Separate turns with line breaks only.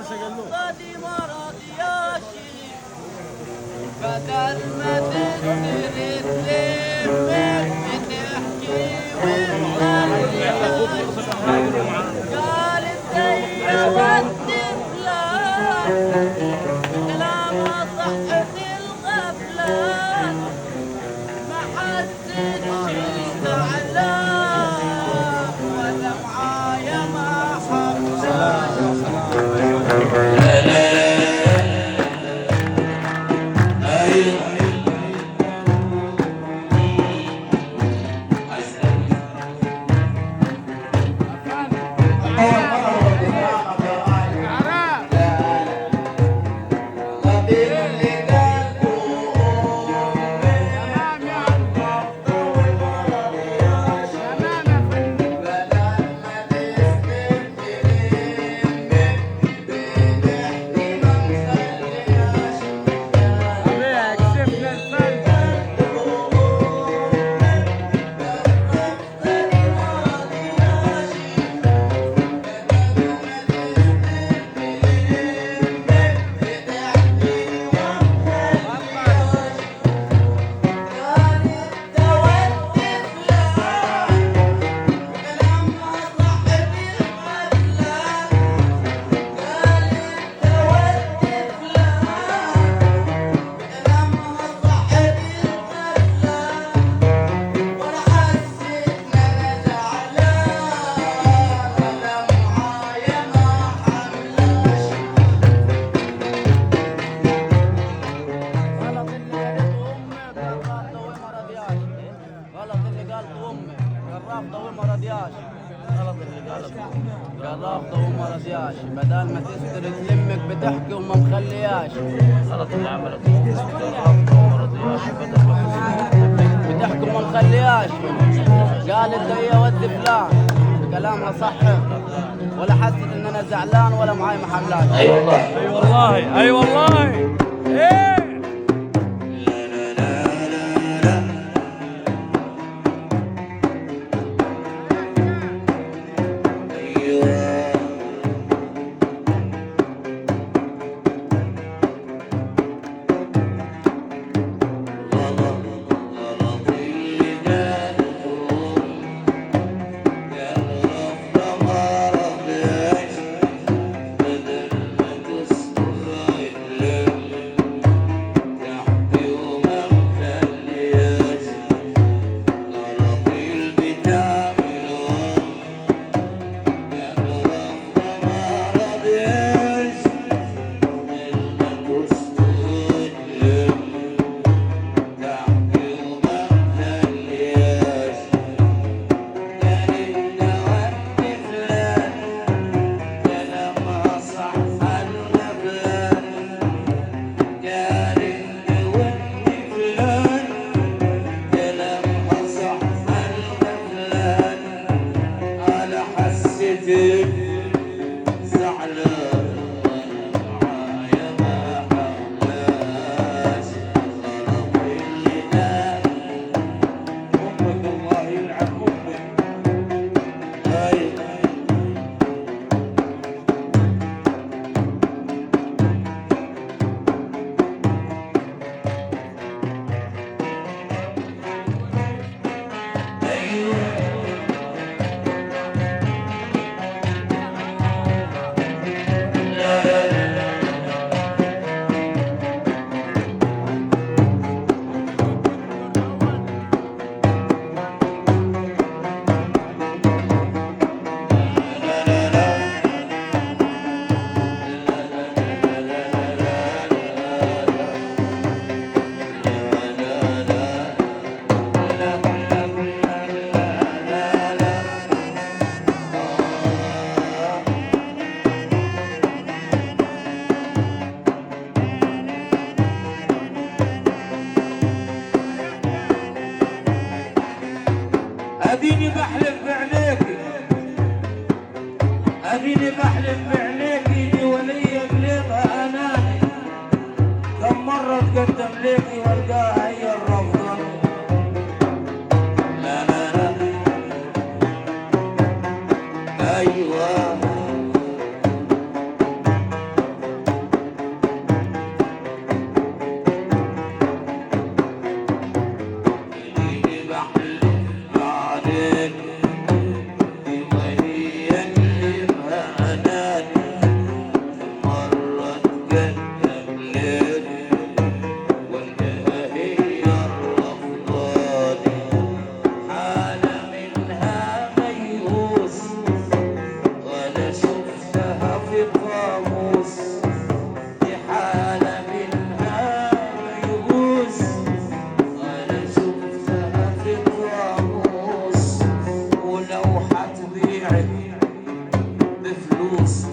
صدي مرض يا شيخ بدل ما تدري تلمك بتحكي قالت زي ود فلان كلامها صحة الغفلان ما حسيت زعلان ولا معايا ما رافضة وما رضياش بدل ما تستر تلمك بتحكي وما مخلياش غلط اللي عملته رافضة وما رضياش بدل ما تستر بتحكي وما مخلياش قالت زي ود فلان كلامها صح ولا حست ان انا زعلان ولا معاي محلات.
اي والله اي والله اي والله ايه
اديني بحلف بعينيكي اديني بحلف بعينيكي دي ولية قلبها اناني كم مرة تقدم ليكي والقاها هي الرفضة لا لا لا ايوه بفلوس